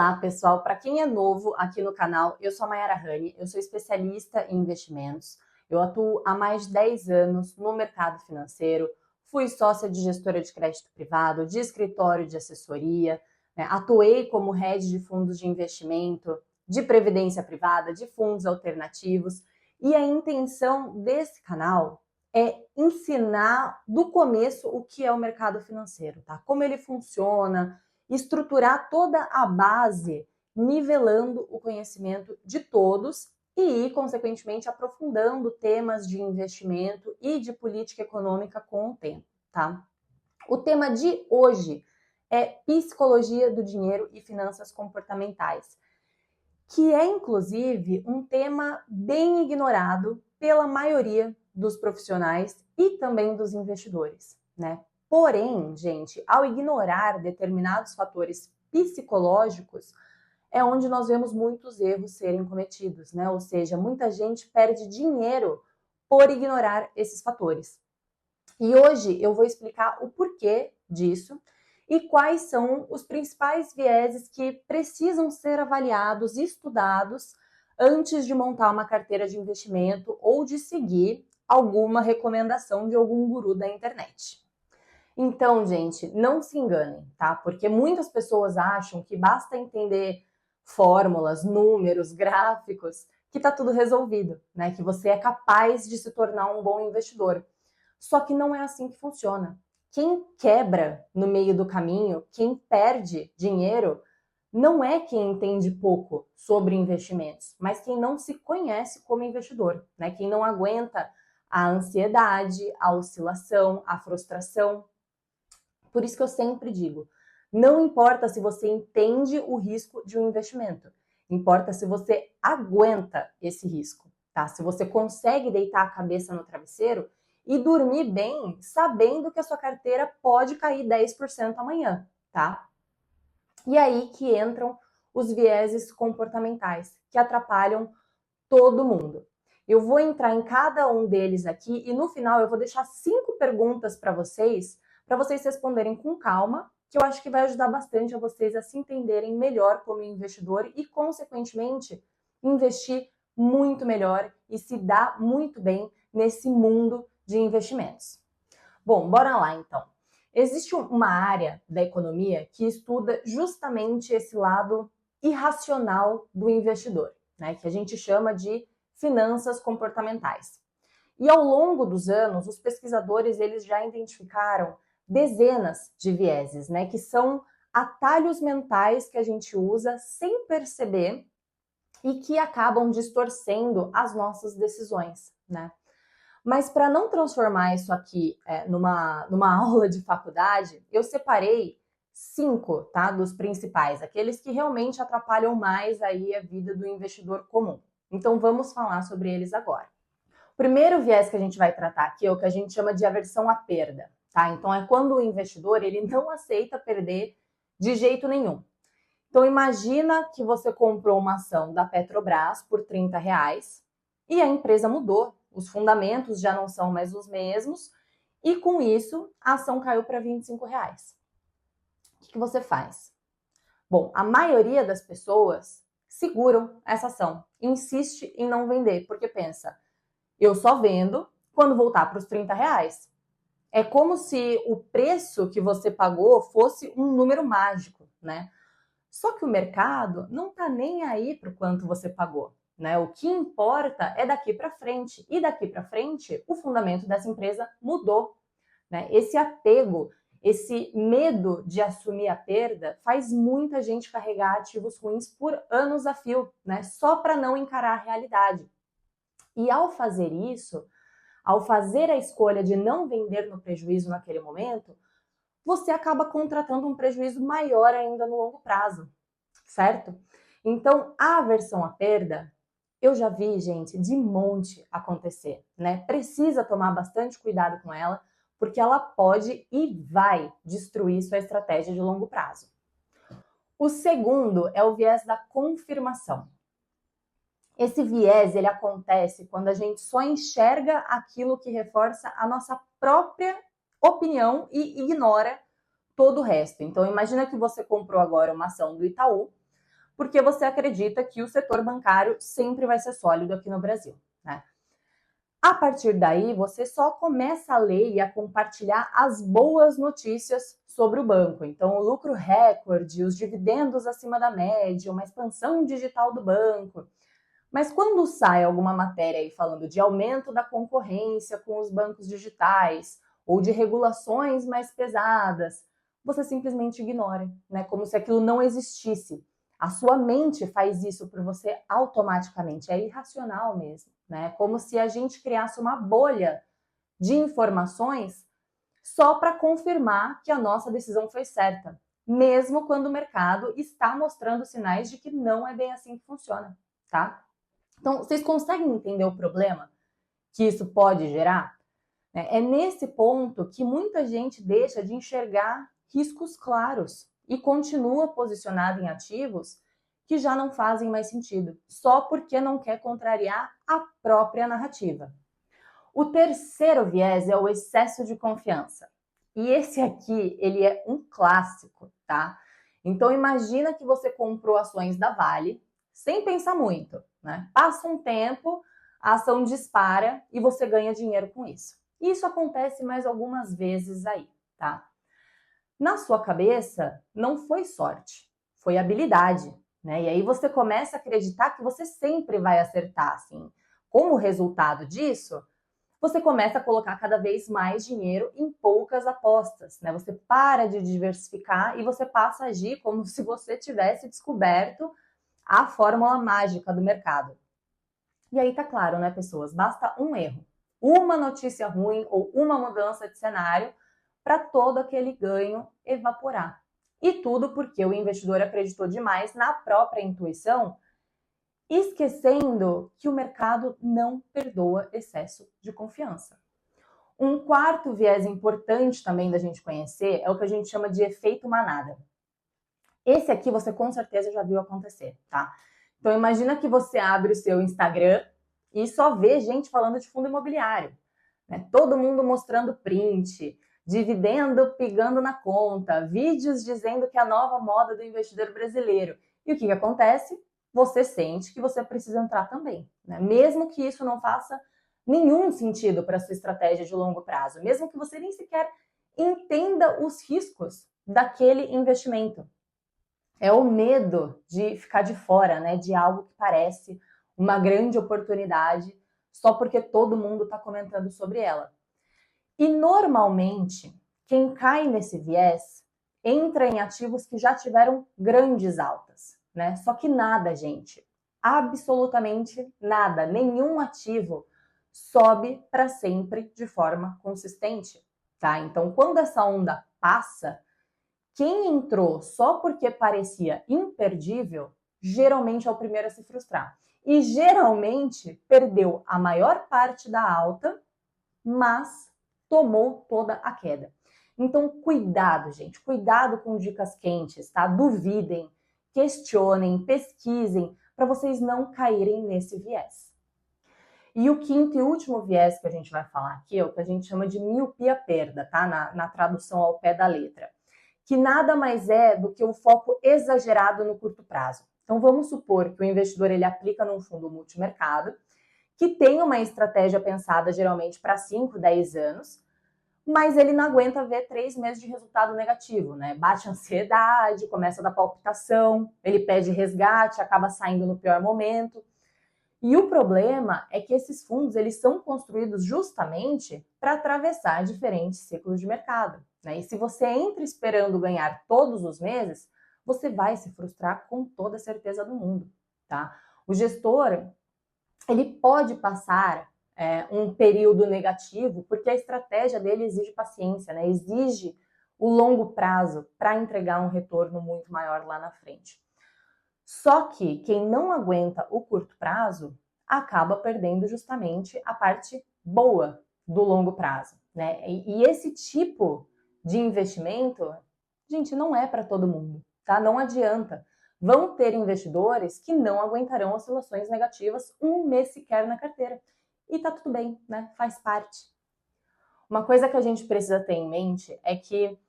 Olá, pessoal. Para quem é novo aqui no canal, eu sou a Mayara Rani, eu sou especialista em investimentos. Eu atuo há mais de 10 anos no mercado financeiro, fui sócia de gestora de crédito privado, de escritório de assessoria, atuei como head de fundos de investimento, de previdência privada, de fundos alternativos. E a intenção desse canal é ensinar do começo o que é o mercado financeiro, tá? Como ele funciona, estruturar toda a base, nivelando o conhecimento de todos e ir, consequentemente, aprofundando temas de investimento e de política econômica com o tempo, tá? O tema de hoje é psicologia do dinheiro e finanças comportamentais, que é, inclusive, um tema bem ignorado pela maioria dos profissionais e também dos investidores, né? Porém, gente, ao ignorar determinados fatores psicológicos, é onde nós vemos muitos erros serem cometidos, né? Ou seja, muita gente perde dinheiro por ignorar esses fatores. E hoje eu vou explicar o porquê disso e quais são os principais vieses que precisam ser avaliados e estudados antes de montar uma carteira de investimento ou de seguir alguma recomendação de algum guru da internet. Então, gente, não se enganem, tá? Porque muitas pessoas acham que basta entender fórmulas, números, gráficos, que tá tudo resolvido, né? Que você é capaz de se tornar um bom investidor. Só que não é assim que funciona. Quem quebra no meio do caminho, quem perde dinheiro, não é quem entende pouco sobre investimentos, mas quem não se conhece como investidor, né? Quem não aguenta a ansiedade, a oscilação, a frustração. Por isso que eu sempre digo, não importa se você entende o risco de um investimento, importa se você aguenta esse risco, tá? Se você consegue deitar a cabeça no travesseiro e dormir bem, sabendo que a sua carteira pode cair 10% amanhã, tá? E aí que entram os vieses comportamentais, que atrapalham todo mundo. Eu vou entrar em cada um deles aqui e no final eu vou deixar 5 perguntas para vocês responderem com calma, que eu acho que vai ajudar bastante a vocês a se entenderem melhor como investidor e, consequentemente, investir muito melhor e se dar muito bem nesse mundo de investimentos. Bom, bora lá então. Existe uma área da economia que estuda justamente esse lado irracional do investidor, né, que a gente chama de finanças comportamentais. E ao longo dos anos, os pesquisadores eles já identificaram dezenas de vieses, né, que são atalhos mentais que a gente usa sem perceber e que acabam distorcendo as nossas decisões, né? Mas para não transformar isso aqui numa aula de faculdade, eu separei 5, tá, dos principais, aqueles que realmente atrapalham mais aí a vida do investidor comum. Então vamos falar sobre eles agora. O primeiro viés que a gente vai tratar aqui é o que a gente chama de aversão à perda, tá? Então é quando o investidor ele não aceita perder de jeito nenhum. Então imagina que você comprou uma ação da Petrobras por R$30 e a empresa mudou, os fundamentos já não são mais os mesmos e com isso a ação caiu para R$25. O que você faz? Bom, a maioria das pessoas seguram essa ação, insiste em não vender, porque pensa, eu só vendo quando voltar para os R$30. É como se o preço que você pagou fosse um número mágico, né? Só que o mercado não está nem aí para o quanto você pagou, né? O que importa é daqui para frente. E daqui para frente, o fundamento dessa empresa mudou, né? Esse apego, esse medo de assumir a perda faz muita gente carregar ativos ruins por anos a fio, né? Só para não encarar a realidade. E ao fazer isso, ao fazer a escolha de não vender no prejuízo naquele momento, você acaba contratando um prejuízo maior ainda no longo prazo, certo? Então, a aversão à perda, eu já vi, gente, de monte acontecer, né? Precisa tomar bastante cuidado com ela, porque ela pode e vai destruir sua estratégia de longo prazo. O segundo é o viés da confirmação. Esse viés, ele acontece quando a gente só enxerga aquilo que reforça a nossa própria opinião e ignora todo o resto. Então, imagina que você comprou agora uma ação do Itaú, porque você acredita que o setor bancário sempre vai ser sólido aqui no Brasil, né? A partir daí, você só começa a ler e a compartilhar as boas notícias sobre o banco. Então, o lucro recorde, os dividendos acima da média, uma expansão digital do banco. Mas quando sai alguma matéria aí falando de aumento da concorrência com os bancos digitais ou de regulações mais pesadas, você simplesmente ignora, né? Como se aquilo não existisse. A sua mente faz isso por você automaticamente, é irracional mesmo, né? Como se a gente criasse uma bolha de informações só para confirmar que a nossa decisão foi certa, mesmo quando o mercado está mostrando sinais de que não é bem assim que funciona, tá? Então, vocês conseguem entender o problema que isso pode gerar? É nesse ponto que muita gente deixa de enxergar riscos claros e continua posicionado em ativos que já não fazem mais sentido, só porque não quer contrariar a própria narrativa. O terceiro viés é o excesso de confiança. E esse aqui, ele é um clássico, tá? Então imagina que você comprou ações da Vale sem pensar muito, né? Passa um tempo, a ação dispara e você ganha dinheiro com isso. Isso acontece mais algumas vezes aí, tá? Na sua cabeça, não foi sorte, foi habilidade, né? E aí você começa a acreditar que você sempre vai acertar, assim. Como resultado disso, você começa a colocar cada vez mais dinheiro em poucas apostas, né? Você para de diversificar e você passa a agir como se você tivesse descoberto a fórmula mágica do mercado. E aí tá claro, né, pessoas? Basta um erro, uma notícia ruim ou uma mudança de cenário para todo aquele ganho evaporar. E tudo porque o investidor acreditou demais na própria intuição, esquecendo que o mercado não perdoa excesso de confiança. Um quarto viés importante também da gente conhecer é o que a gente chama de efeito manada. Esse aqui você com certeza já viu acontecer, tá? Então imagina que você abre o seu Instagram e só vê gente falando de fundo imobiliário, né? Todo mundo mostrando print, dividendo pingando na conta, vídeos dizendo que é a nova moda do investidor brasileiro. E o que acontece? Você sente que você precisa entrar também, né? Mesmo que isso não faça nenhum sentido para a sua estratégia de longo prazo, mesmo que você nem sequer entenda os riscos daquele investimento. É o medo de ficar de fora, né? De algo que parece uma grande oportunidade só porque todo mundo está comentando sobre ela. E normalmente, quem cai nesse viés entra em ativos que já tiveram grandes altas, né? Só que nada, gente, absolutamente nada, nenhum ativo sobe para sempre de forma consistente, tá? Então, quando essa onda passa, quem entrou só porque parecia imperdível, geralmente é o primeiro a se frustrar. E geralmente perdeu a maior parte da alta, mas tomou toda a queda. Então, cuidado, gente. Cuidado com dicas quentes, tá? Duvidem, questionem, pesquisem, para vocês não caírem nesse viés. E o quinto e último viés que a gente vai falar aqui é o que a gente chama de miopia-perda, tá? Na tradução ao pé da letra. Que nada mais é do que o foco exagerado no curto prazo. Então, vamos supor que o investidor ele aplica num fundo multimercado, que tem uma estratégia pensada geralmente para 5, 10 anos, mas ele não aguenta ver 3 meses de resultado negativo, né? Bate ansiedade, começa a dar palpitação, ele pede resgate, acaba saindo no pior momento. E o problema é que esses fundos eles são construídos justamente para atravessar diferentes ciclos de mercado, né? E se você entra esperando ganhar todos os meses, você vai se frustrar com toda a certeza do mundo, tá? O gestor ele pode passar um período negativo porque a estratégia dele exige paciência, né? Exige o longo prazo para entregar um retorno muito maior lá na frente. Só que quem não aguenta o curto prazo acaba perdendo justamente a parte boa do longo prazo, né? E esse tipo de investimento, gente, não é para todo mundo, tá? Não adianta. Vão ter investidores que não aguentarão oscilações negativas um mês sequer na carteira. E tá tudo bem, né? Faz parte. Uma coisa que a gente precisa ter em mente é que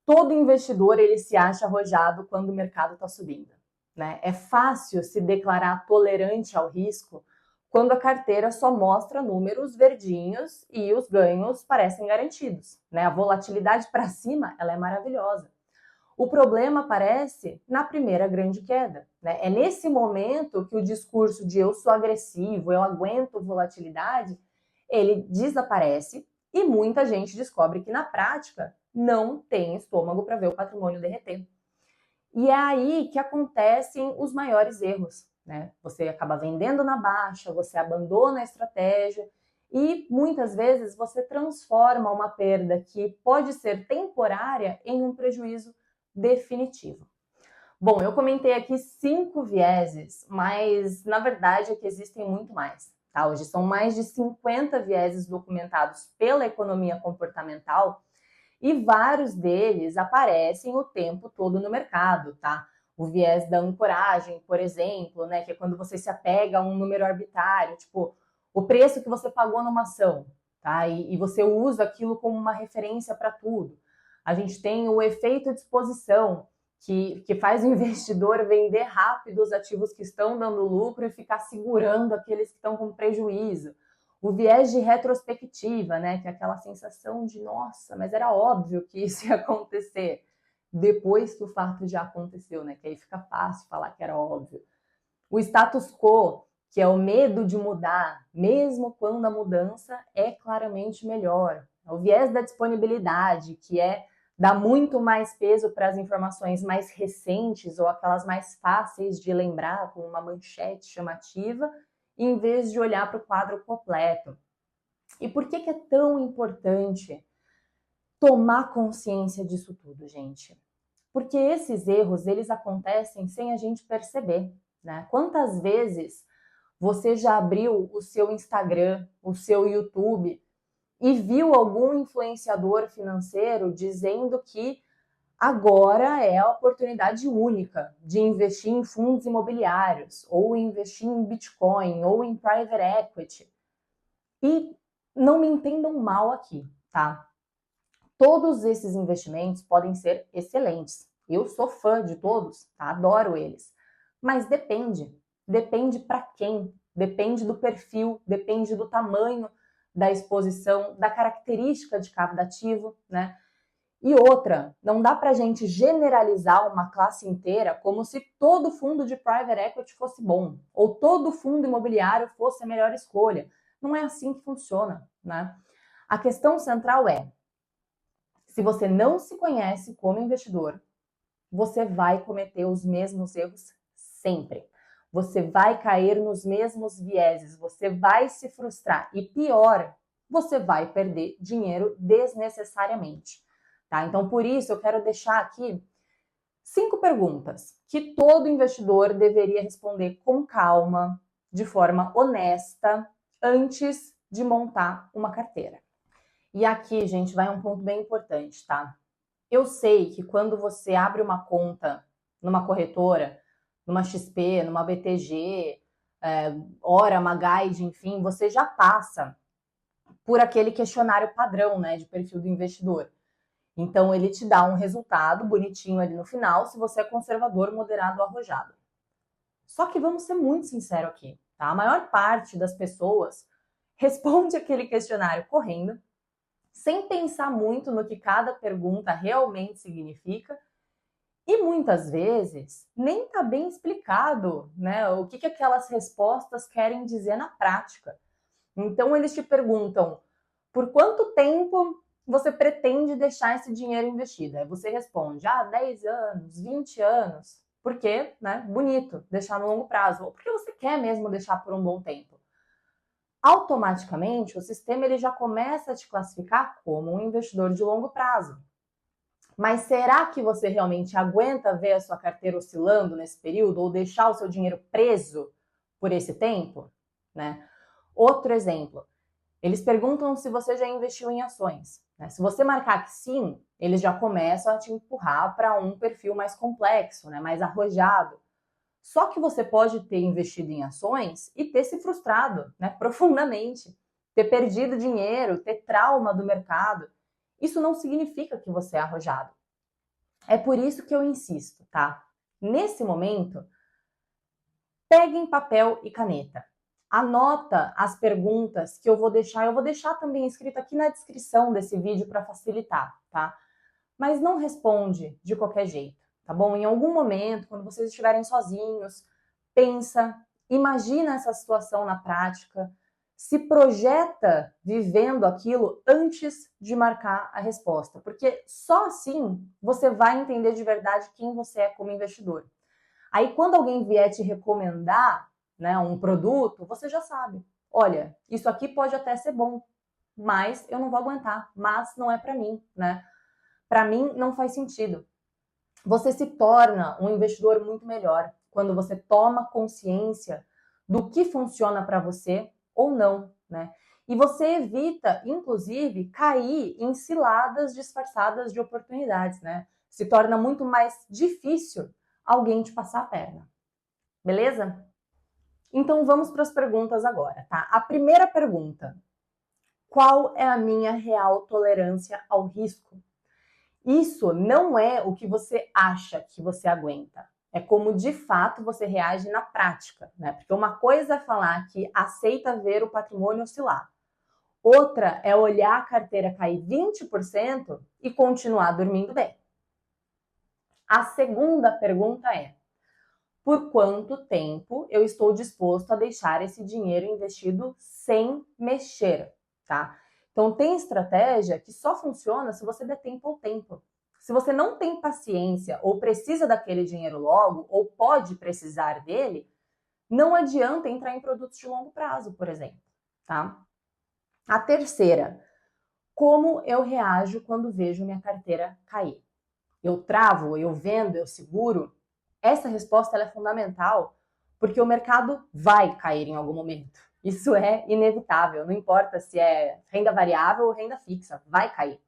todo investidor ele se acha arrojado quando o mercado está subindo. né? É fácil se declarar tolerante ao risco quando a carteira só mostra números verdinhos e os ganhos parecem garantidos, né? A volatilidade para cima, ela é maravilhosa. O problema aparece na primeira grande queda, né? É nesse momento que o discurso de eu sou agressivo, eu aguento volatilidade, ele desaparece e muita gente descobre que na prática não tem estômago para ver o patrimônio derreter. E é aí que acontecem os maiores erros, né? Você acaba vendendo na baixa, você abandona a estratégia e muitas vezes você transforma uma perda que pode ser temporária em um prejuízo definitivo. Bom, eu comentei aqui 5 vieses, mas na verdade é que existem muito mais. Tá? Hoje são mais de 50 vieses documentados pela economia comportamental e vários deles aparecem o tempo todo no mercado, tá? O viés da ancoragem, por exemplo, né, que é quando você se apega a um número arbitrário, tipo o preço que você pagou numa ação, tá? E você usa aquilo como uma referência para tudo. A gente tem o efeito de exposição, que faz o investidor vender rápido os ativos que estão dando lucro e ficar segurando aqueles que estão com prejuízo. O viés de retrospectiva, né, que é aquela sensação de, nossa, mas era óbvio que isso ia acontecer depois que o fato já aconteceu, né, que aí fica fácil falar que era óbvio. O status quo, que é o medo de mudar, mesmo quando a mudança é claramente melhor. O viés da disponibilidade, que é dar muito mais peso para as informações mais recentes ou aquelas mais fáceis de lembrar, com uma manchete chamativa, em vez de olhar para o quadro completo. E por que é tão importante tomar consciência disso tudo, gente? Porque esses erros, eles acontecem sem a gente perceber, né? Quantas vezes você já abriu o seu Instagram, o seu YouTube e viu algum influenciador financeiro dizendo que agora é a oportunidade única de investir em fundos imobiliários, ou investir em Bitcoin, ou em private equity. E não me entendam mal aqui, tá? Todos esses investimentos podem ser excelentes. Eu sou fã de todos, tá? Adoro eles. Mas depende. Depende para quem, depende do perfil, depende do tamanho da exposição, da característica de cada ativo, né? E outra, não dá para a gente generalizar uma classe inteira como se todo fundo de private equity fosse bom, ou todo fundo imobiliário fosse a melhor escolha. Não é assim que funciona, né? A questão central é, se você não se conhece como investidor, você vai cometer os mesmos erros sempre. Você vai cair nos mesmos vieses, você vai se frustrar e pior, você vai perder dinheiro desnecessariamente. Tá? Então, por isso, eu quero deixar aqui 5 perguntas que todo investidor deveria responder com calma, de forma honesta, antes de montar uma carteira. E aqui, gente, vai um ponto bem importante, tá? Eu sei que quando você abre uma conta numa corretora, numa XP, numa BTG, Hora, Maguide, enfim, você já passa por aquele questionário padrão, né, de perfil do investidor. Então, ele te dá um resultado bonitinho ali no final, se você é conservador, moderado ou arrojado. Só que vamos ser muito sinceros aqui, tá? A maior parte das pessoas responde aquele questionário correndo, sem pensar muito no que cada pergunta realmente significa, e muitas vezes nem está bem explicado, né, o que aquelas respostas querem dizer na prática. Então, eles te perguntam por quanto tempo você pretende deixar esse dinheiro investido? Aí você responde, 10 anos, 20 anos. Por quê? Né? Bonito, deixar no longo prazo. Ou porque você quer mesmo deixar por um bom tempo. Automaticamente, o sistema ele já começa a te classificar como um investidor de longo prazo. Mas será que você realmente aguenta ver a sua carteira oscilando nesse período ou deixar o seu dinheiro preso por esse tempo? Né? Outro exemplo, eles perguntam se você já investiu em ações. Né? Se você marcar que sim, eles já começam a te empurrar para um perfil mais complexo, né? Mais arrojado. Só que você pode ter investido em ações e ter se frustrado, né? Profundamente, ter perdido dinheiro, ter trauma do mercado. Isso não significa que você é arrojado. É por isso que eu insisto, tá? Nesse momento, Peguem papel e caneta. Anota as perguntas que eu vou deixar também escrito aqui na descrição desse vídeo para facilitar, tá? Mas não responde de qualquer jeito, tá bom? Em algum momento, quando vocês estiverem sozinhos, pensa, imagina essa situação na prática, se projeta vivendo aquilo antes de marcar a resposta, porque só assim você vai entender de verdade quem você é como investidor. Aí quando alguém vier te recomendar, né, um produto, você já sabe, olha, isso aqui pode até ser bom, mas eu não vou aguentar, mas não é para mim, né? Para mim não faz sentido. Você se torna um investidor muito melhor quando você toma consciência do que funciona para você ou não, né? E você evita, inclusive, cair em ciladas disfarçadas de oportunidades, né? Se torna muito mais difícil alguém te passar a perna. Beleza? Então vamos para as perguntas agora, tá? A primeira pergunta: qual é a minha real tolerância ao risco? Isso não é o que você acha que você aguenta. É como de fato você reage na prática, né? Porque uma coisa é falar que aceita ver o patrimônio oscilar. Outra é olhar a carteira cair 20% e continuar dormindo bem. A segunda pergunta é: por quanto tempo eu estou disposto a deixar esse dinheiro investido sem mexer, tá? Então tem estratégia que só funciona se você der tempo ao tempo. Se você não tem paciência ou precisa daquele dinheiro logo ou pode precisar dele, não adianta entrar em produtos de longo prazo, por exemplo, tá? A terceira: como eu reajo quando vejo minha carteira cair? Eu travo, eu vendo, eu seguro? Essa resposta ela é fundamental, porque o mercado vai cair em algum momento. Isso é inevitável, não importa se é renda variável ou renda fixa, vai cair.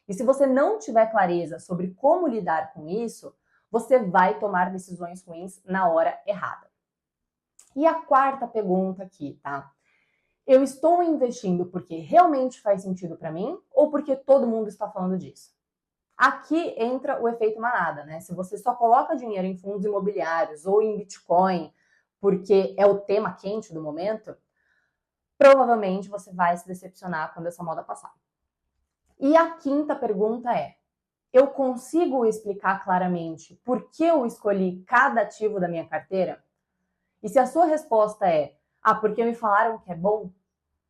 E se você não tiver clareza sobre como lidar com isso, você vai tomar decisões ruins na hora errada. E a quarta pergunta aqui, tá? Eu estou investindo porque realmente faz sentido para mim ou porque todo mundo está falando disso? Aqui entra o efeito manada, né? Se você só coloca dinheiro em fundos imobiliários ou em Bitcoin porque é o tema quente do momento, provavelmente você vai se decepcionar quando essa moda passar. E a quinta pergunta é: eu consigo explicar claramente por que eu escolhi cada ativo da minha carteira? E se a sua resposta é: porque me falaram que é bom,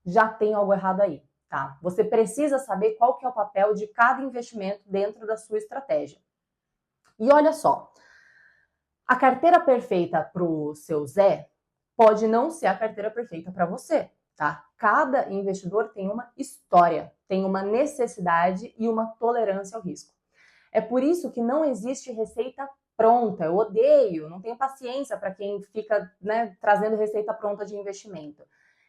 já tem algo errado aí, tá? Você precisa saber qual que é o papel de cada investimento dentro da sua estratégia. E olha só, a carteira perfeita para o seu Zé pode não ser a carteira perfeita para você, tá? Cada investidor tem uma história, tem uma necessidade e uma tolerância ao risco. É por isso que não existe receita pronta. Eu odeio, não tenho paciência para quem fica, né, trazendo receita pronta de investimento.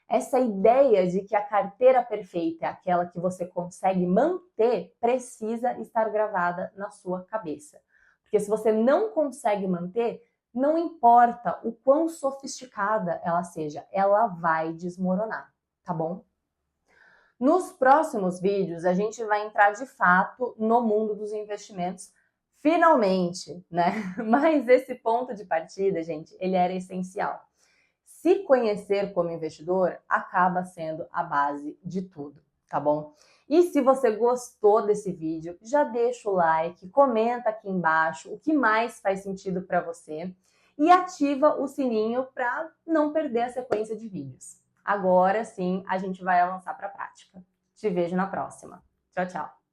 Essa ideia de que a carteira perfeita é aquela que você consegue manter precisa estar gravada na sua cabeça. Porque se você não consegue manter, não importa o quão sofisticada ela seja, ela vai desmoronar, tá bom? Nos próximos vídeos, a gente vai entrar de fato no mundo dos investimentos, finalmente, né? Mas esse ponto de partida, gente, ele era essencial. Se conhecer como investidor acaba sendo a base de tudo, tá bom? E se você gostou desse vídeo, já deixa o like, comenta aqui embaixo o que mais faz sentido para você e ativa o sininho para não perder a sequência de vídeos. Agora sim, a gente vai avançar para a prática. Te vejo na próxima. Tchau, tchau!